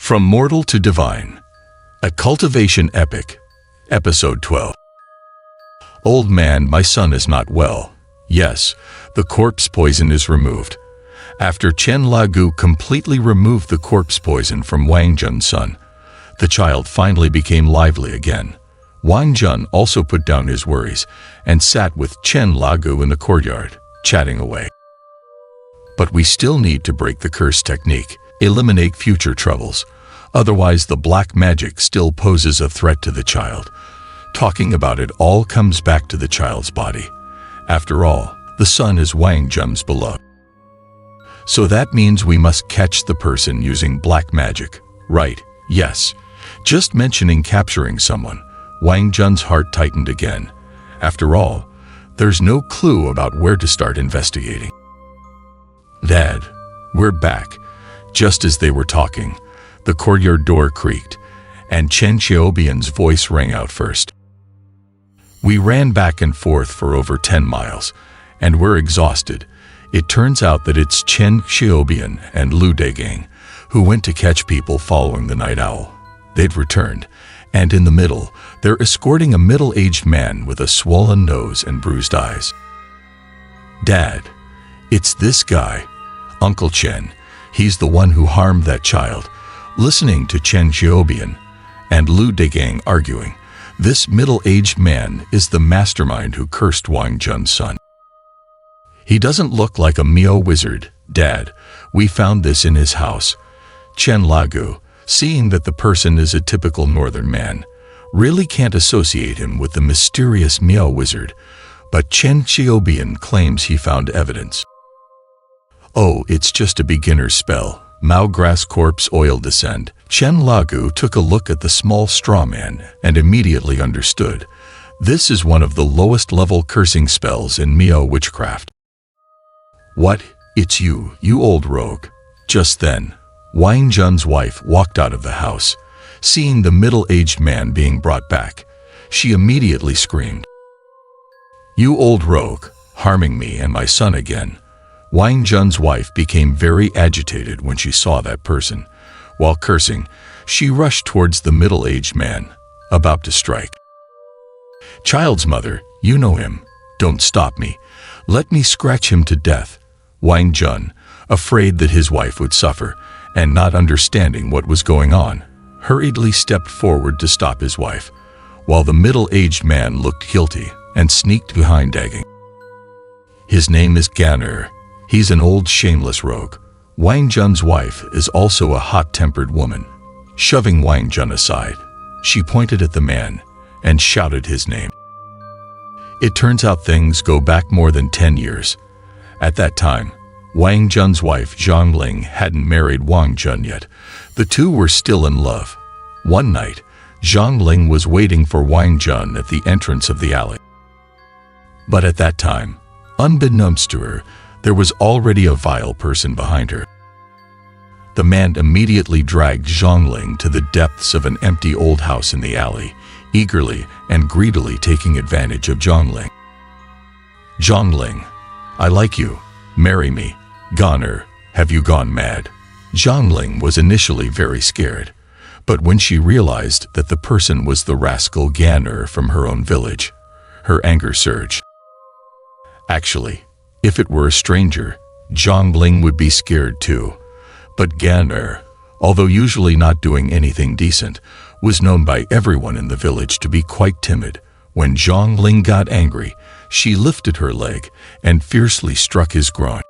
From Mortal to Divine, a Cultivation Epic, Episode 12. Old man, my son is not well. Yes, the corpse poison is removed. After Chen Lagu completely removed the corpse poison from Wang Jun's son, the child finally became lively again. Wang Jun also put down his worries and sat with Chen Lagu in the courtyard, chatting away. But we still need to break the curse technique, eliminate future troubles. Otherwise, the black magic still poses a threat to the child. Talking about it all comes back to the child's body. After all, the son is Wang Jun's beloved. So that means we must catch the person using black magic, right? Yes. Just mentioning capturing someone, Wang Jun's heart tightened again. After all, there's no clue about where to start investigating. Dad, we're back. Just as they were talking, the courtyard door creaked, and Chen Xiaobian's voice rang out first. We ran back and forth for over 10 miles, and we're exhausted. It turns out that it's Chen Xiaobian and Lu Degang who went to catch people following the night owl. They'd returned, and in the middle, they're escorting a middle-aged man with a swollen nose and bruised eyes. Dad, it's this guy, Uncle Chen. He's the one who harmed that child. Listening to Chen Xiaobian and Lu Degang arguing, this middle-aged man is the mastermind who cursed Wang Jun's son. He doesn't look like a Miao wizard, Dad. We found this in his house. Chen Lagu, seeing that the person is a typical northern man, really can't associate him with the mysterious Miao wizard, but Chen Xiaobian claims he found evidence. Oh, it's just a beginner's spell. Mao grass corpse oil descend. Chen Lagu took a look at the small straw man and immediately understood. This is one of the lowest level cursing spells in Miao witchcraft. What? It's you old rogue. Just then, Wang Jun's wife walked out of the house. Seeing the middle-aged man being brought back, she immediately screamed, "You old rogue, harming me and my son again." Wang Jun's wife became very agitated when she saw that person. While cursing, she rushed towards the middle-aged man, about to strike. "Child's mother, you know him. Don't stop me. Let me scratch him to death." Wang Jun, afraid that his wife would suffer, and not understanding what was going on, hurriedly stepped forward to stop his wife, while the middle-aged man looked guilty and sneaked behind Dagang. His name is Ganner. He's an old shameless rogue. Wang Jun's wife is also a hot-tempered woman. Shoving Wang Jun aside, she pointed at the man and shouted his name. It turns out things go back more than 10 years. At that time, Wang Jun's wife Zhang Ling hadn't married Wang Jun yet. The two were still in love. One night, Zhang Ling was waiting for Wang Jun at the entrance of the alley. But at that time, unbeknownst to her, there was already a vile person behind her. The man immediately dragged Zhang Ling to the depths of an empty old house in the alley, eagerly and greedily taking advantage of Zhang Ling. "Zhang Ling, I like you. Marry me." "Goner, have you gone mad?" Zhang Ling was initially very scared, but when she realized that the person was the rascal Ganner from her own village, her anger surged. Actually, if it were a stranger, Zhang Ling would be scared too. But Ganner, although usually not doing anything decent, was known by everyone in the village to be quite timid. When Zhang Ling got angry, she lifted her leg and fiercely struck his groin.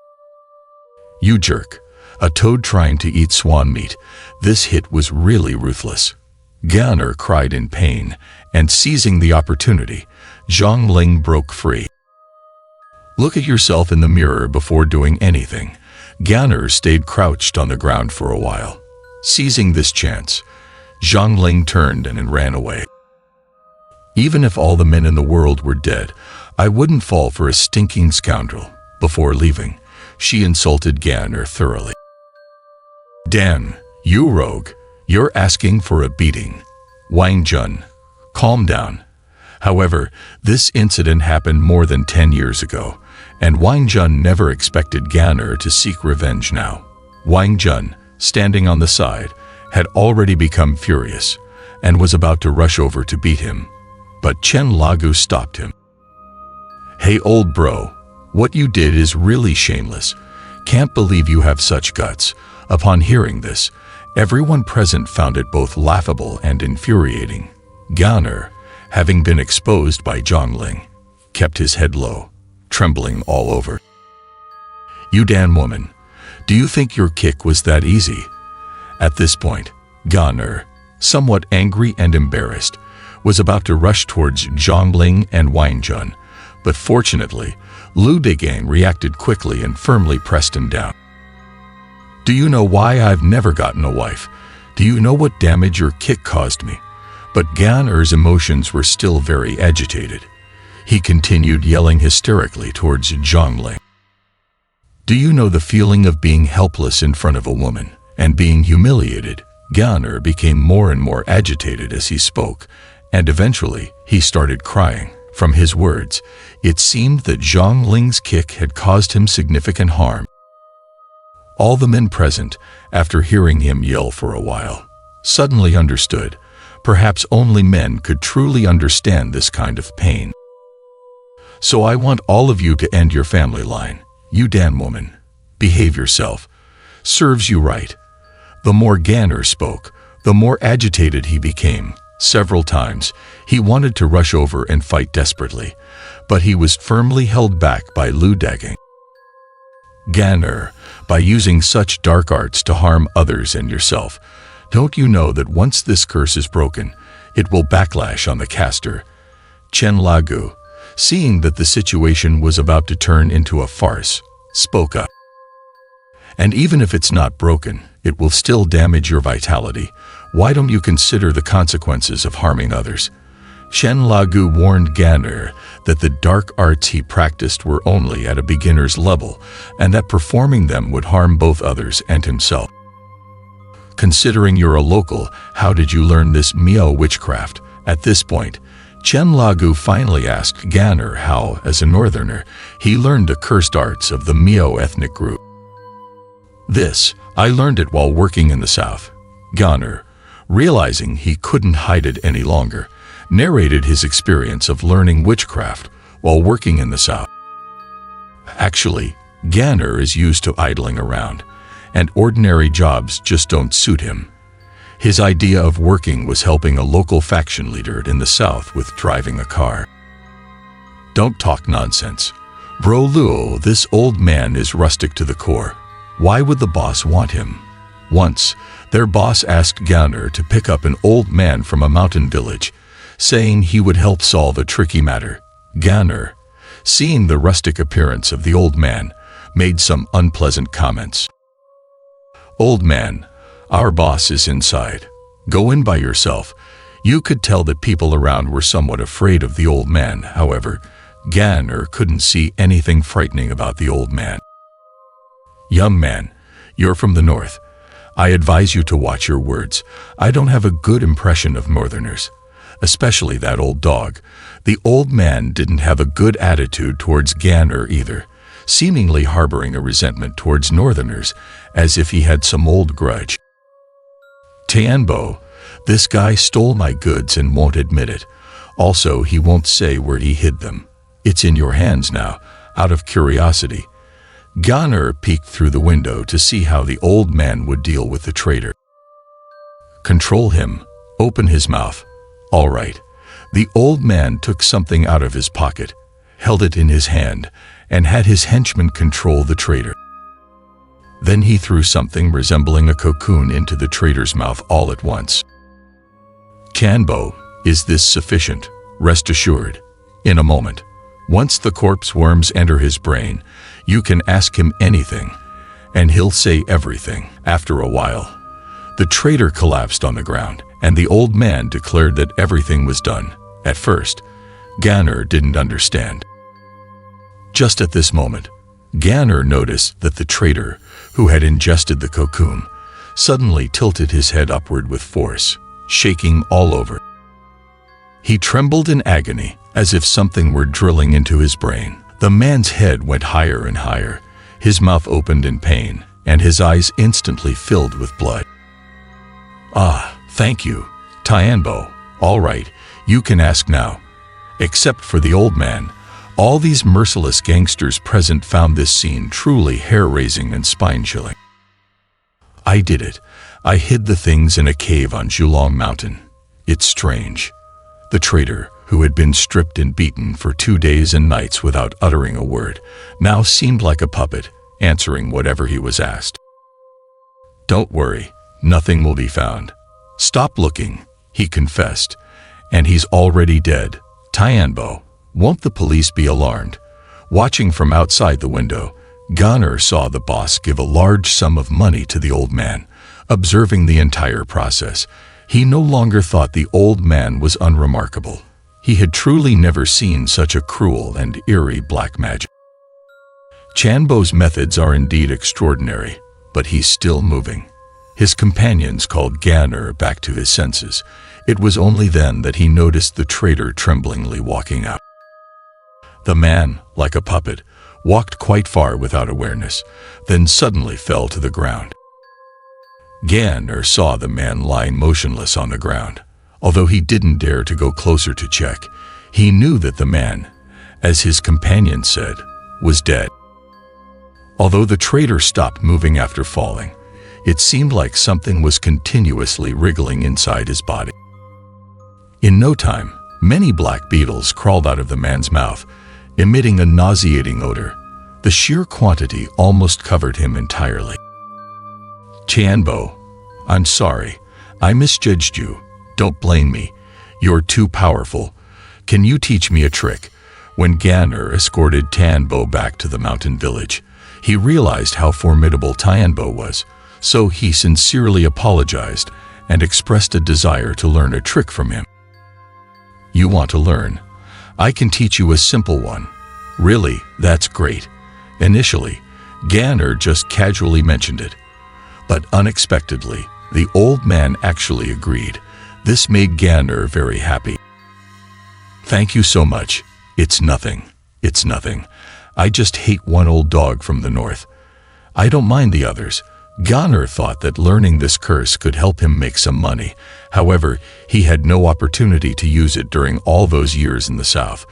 "You jerk, a toad trying to eat swan meat." This hit was really ruthless. Ganner cried in pain, and seizing the opportunity, Zhang Ling broke free. "Look at yourself in the mirror before doing anything." Ganner stayed crouched on the ground for a while. Seizing this chance, Zhang Ling turned and ran away. "Even if all the men in the world were dead, I wouldn't fall for a stinking scoundrel." Before leaving, she insulted Ganner thoroughly. "Damn, you rogue, you're asking for a beating." Wang Jun, calm down. However, this incident happened more than 10 years ago, and Wang Jun never expected Ganner to seek revenge now. Wang Jun, standing on the side, had already become furious and was about to rush over to beat him, but Chen Lagu stopped him. "Hey old bro, what you did is really shameless. Can't believe you have such guts." Upon hearing this, everyone present found it both laughable and infuriating. Ganer, having been exposed by Zhongling, kept his head low, trembling all over. "You damn woman, do you think your kick was that easy?" At this point, Ganer, somewhat angry and embarrassed, was about to rush towards Zhongling and Weinjun, but fortunately, Lu Degang reacted quickly and firmly pressed him down. "Do you know why I've never gotten a wife? Do you know what damage your kick caused me?" But Ganer's emotions were still very agitated. He continued yelling hysterically towards Zhongling. "Do you know the feeling of being helpless in front of a woman and being humiliated?" Ganer became more and more agitated as he spoke, and eventually he started crying. From his words, it seemed that Zhongling's kick had caused him significant harm. All the men present, after hearing him yell for a while, suddenly understood. Perhaps only men could truly understand this kind of pain. "So I want all of you to end your family line. You damn woman. Behave yourself. Serves you right." The more Ganer spoke, the more agitated he became. Several times, he wanted to rush over and fight desperately, but he was firmly held back by Lu Degang. "Ganer, by using such dark arts to harm others and yourself, don't you know that once this curse is broken, it will backlash on the caster?" Chen Lagu, seeing that the situation was about to turn into a farce, spoke up. "And even if it's not broken, it will still damage your vitality. Why don't you consider the consequences of harming others?" Chen Lagu warned Ganer that the dark arts he practiced were only at a beginner's level and that performing them would harm both others and himself. "Considering you're a local, how did you learn this Miao witchcraft?" At this point, Chen Lagu finally asked Ganer how, as a northerner, he learned the cursed arts of the Miao ethnic group. "This, I learned it while working in the south." Ganer, realizing he couldn't hide it any longer, narrated his experience of learning witchcraft while working in the south. Actually, Ganer is used to idling around, and ordinary jobs just don't suit him. His idea of working was helping a local faction leader in the south with driving a car. "Don't talk nonsense. Bro Luo, this old man is rustic to the core. Why would the boss want him?" Once, their boss asked Ganer to pick up an old man from a mountain village, saying he would help solve a tricky matter. Ganer, seeing the rustic appearance of the old man, made some unpleasant comments. "Old man, our boss is inside. Go in by yourself." You could tell that people around were somewhat afraid of the old man. However, Ganer couldn't see anything frightening about the old man. "Young man, you're from the north. I advise you to watch your words. I don't have a good impression of northerners, especially that old dog." The old man didn't have a good attitude towards Ganer either, seemingly harboring a resentment towards northerners, as if he had some old grudge. "Tianbo, this guy stole my goods and won't admit it. Also, he won't say where he hid them. It's in your hands now, out of curiosity." Ganer peeked through the window to see how the old man would deal with the traitor. "Control him. Open his mouth." "All right." The old man took something out of his pocket, held it in his hand, and had his henchman control the traitor. Then he threw something resembling a cocoon into the traitor's mouth all at once. "Tianbo, is this sufficient?" "Rest assured. In a moment, once the corpse worms enter his brain, you can ask him anything, and he'll say everything." After a while, the traitor collapsed on the ground, and the old man declared that everything was done. At first, Ganer didn't understand. Just at this moment, Ganer noticed that the traitor, who had ingested the cocoon, suddenly tilted his head upward with force, shaking all over. He trembled in agony, as if something were drilling into his brain. The man's head went higher and higher, his mouth opened in pain, and his eyes instantly filled with blood. "Ah, thank you, Tianbo. All right, you can ask now." Except for the old man, all these merciless gangsters present found this scene truly hair-raising and spine-chilling. "I did it. I hid the things in a cave on Julong Mountain. It's strange." The traitor, who had been stripped and beaten for 2 days and nights without uttering a word, now seemed like a puppet, answering whatever he was asked. "Don't worry, nothing will be found. Stop looking," he confessed, "and he's already dead. Tianbo, won't the police be alarmed?" Watching from outside the window, Gunner saw the boss give a large sum of money to the old man. Observing the entire process, he no longer thought the old man was unremarkable. He had truly never seen such a cruel and eerie black magic. Chanbo's methods are indeed extraordinary, but he's still moving. His companions called Gunner back to his senses. It was only then that he noticed the traitor tremblingly walking out. The man, like a puppet, walked quite far without awareness, then suddenly fell to the ground. Gunner saw the man lying motionless on the ground. Although he didn't dare to go closer to check, he knew that the man, as his companion said, was dead. Although the traitor stopped moving after falling, it seemed like something was continuously wriggling inside his body. In no time, many black beetles crawled out of the man's mouth, emitting a nauseating odor. The sheer quantity almost covered him entirely. "Tianbo, I'm sorry. I misjudged you. Don't blame me. You're too powerful. Can you teach me a trick?" When Gunner escorted Tianbo back to the mountain village, he realized how formidable Tianbo was, so he sincerely apologized and expressed a desire to learn a trick from him. "You want to learn? I can teach you a simple one." "Really? That's great." Initially, Gunner just casually mentioned it, but unexpectedly, the old man actually agreed. This made Gunner very happy. "Thank you so much. It's nothing. It's nothing. I just hate one old dog from the north. I don't mind the others." Gunner thought that learning this curse could help him make some money. However, he had no opportunity to use it during all those years in the south.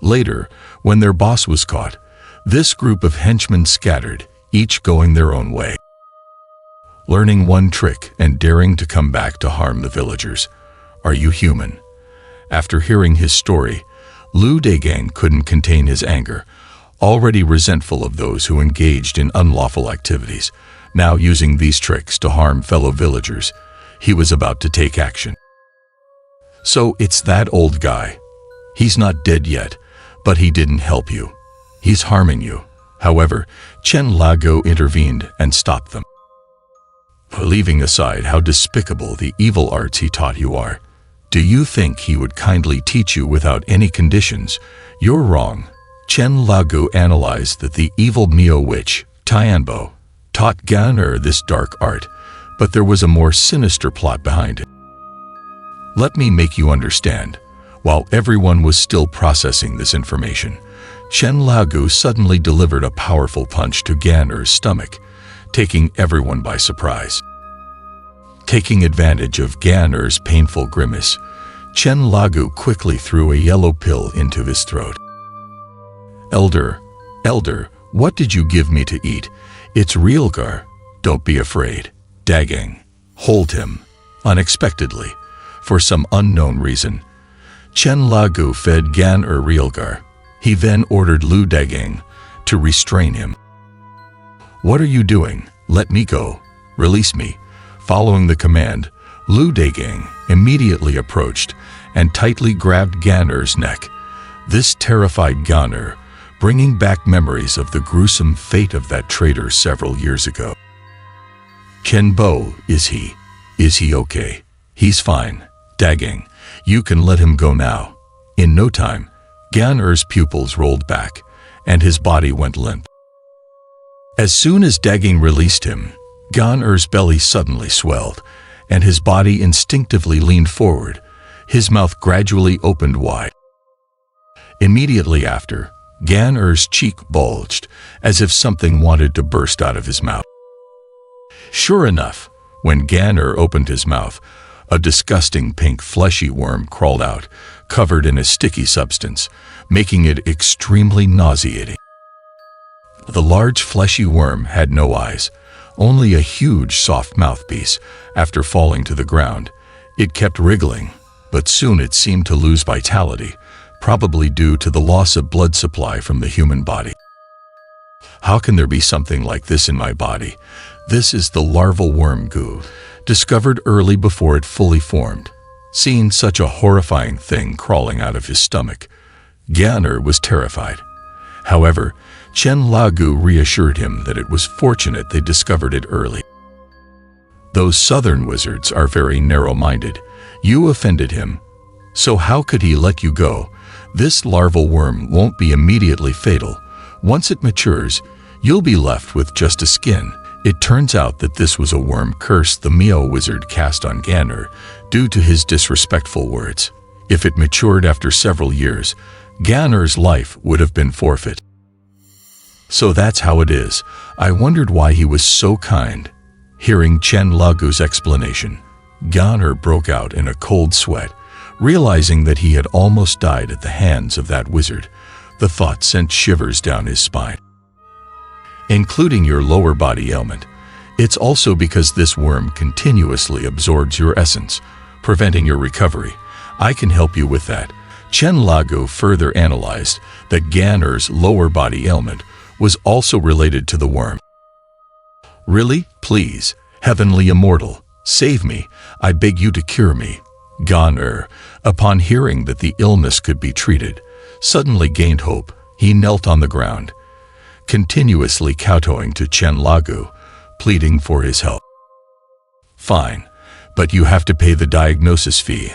Later, when their boss was caught, this group of henchmen scattered, each going their own way. Learning one trick and daring to come back to harm the villagers. Are you human? After hearing his story, Lu Dagang couldn't contain his anger. Already resentful of those who engaged in unlawful activities, now using these tricks to harm fellow villagers, he was about to take action. "So it's that old guy. He's not dead yet, but he didn't help you. He's harming you." However, Chen Lago intervened and stopped them. "Leaving aside how despicable the evil arts he taught you are, do you think he would kindly teach you without any conditions? You're wrong." Chen Lago analyzed that the evil Mio witch, Tianbo, taught Gunner this dark art, but there was a more sinister plot behind it. Let me make you understand. While everyone was still processing this information, Chen Lago suddenly delivered a powerful punch to Gunner's stomach, taking everyone by surprise. Taking advantage of Gunner's painful grimace, Chen Lago quickly threw a yellow pill into his throat. Elder, what did you give me to eat? It's Realgar. Don't be afraid." Dagang, hold him. Unexpectedly, for some unknown reason, Chen Lago fed Gunner Realgar. He then ordered Lu Dagang to restrain him. "What are you doing? Let me go. Release me." Following the command, Lu Dagang immediately approached and tightly grabbed Gunner's neck. This terrified Gunner, bringing back memories of the gruesome fate of that traitor several years ago. "Chenbo, is he okay?" "He's fine. Dagang, you can let him go now." In no time, Gunner's pupils rolled back, and his body went limp. As soon as Dagang released him, Gunner's belly suddenly swelled, and his body instinctively leaned forward. His mouth gradually opened wide. Immediately after, Gunner's cheek bulged, as if something wanted to burst out of his mouth. Sure enough, When Ganner opened his mouth, a disgusting pink fleshy worm crawled out, covered in a sticky substance, making it extremely nauseating. The large fleshy worm had no eyes, only a huge soft mouthpiece. After falling to the ground, it kept wriggling, but soon it seemed to lose vitality, probably due to the loss of blood supply from the human body. How can there be something like this in my body? This is the larval worm goo, discovered early before it fully formed. Seeing such a horrifying thing crawling out of his stomach, Ganner was terrified. However, Chen Lagu reassured him that it was fortunate they discovered it early. Those southern wizards are very narrow-minded. You offended him, so how could he let you go? This larval worm won't be immediately fatal. Once it matures, you'll be left with just a skin. It turns out that this was a worm curse the Miao wizard cast on Ganner due to his disrespectful words. If it matured after several years, Ganner's life would have been forfeit. So that's how it is. I wondered why he was so kind. Hearing Chen Lagu's explanation, Ganner broke out in a cold sweat, realizing that he had almost died at the hands of that wizard. The thought sent shivers down his spine. Including your lower body ailment, it's also because this worm continuously absorbs your essence, preventing your recovery. I can help you with that. Chen Lagu further analyzed that Ganner's lower body ailment was also related to the worm. Really? Please, heavenly immortal, save me. I beg you to cure me. Ganner, upon hearing that the illness could be treated, suddenly gained hope. He knelt on the ground, continuously kowtowing to Chen Lagu, pleading for his help. Fine, but you have to pay the diagnosis fee.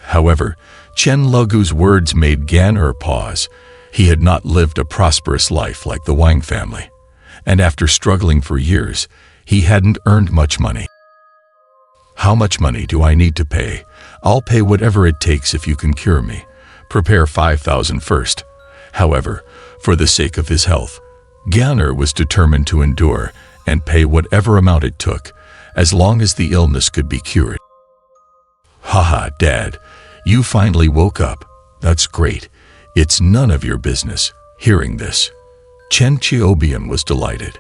However, Chen Lagu's words made Ganner pause. He had not lived a prosperous life like the Wang family, and after struggling for years, he hadn't earned much money. How much money do I need to pay? I'll pay whatever it takes if you can cure me. Prepare 5,000 first. However, for the sake of his health, Ganner was determined to endure and pay whatever amount it took, as long as the illness could be cured. Haha, Dad, you finally woke up. That's great. It's none of your business. Hearing this, Chen Qiubian was delighted,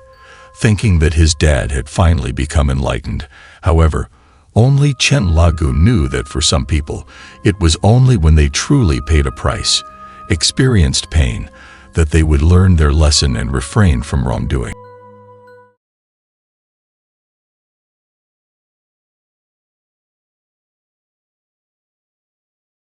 thinking that his dad had finally become enlightened. However, only Chen Lagu knew that for some people, it was only when they truly paid a price, experienced pain, that they would learn their lesson and refrain from wrongdoing.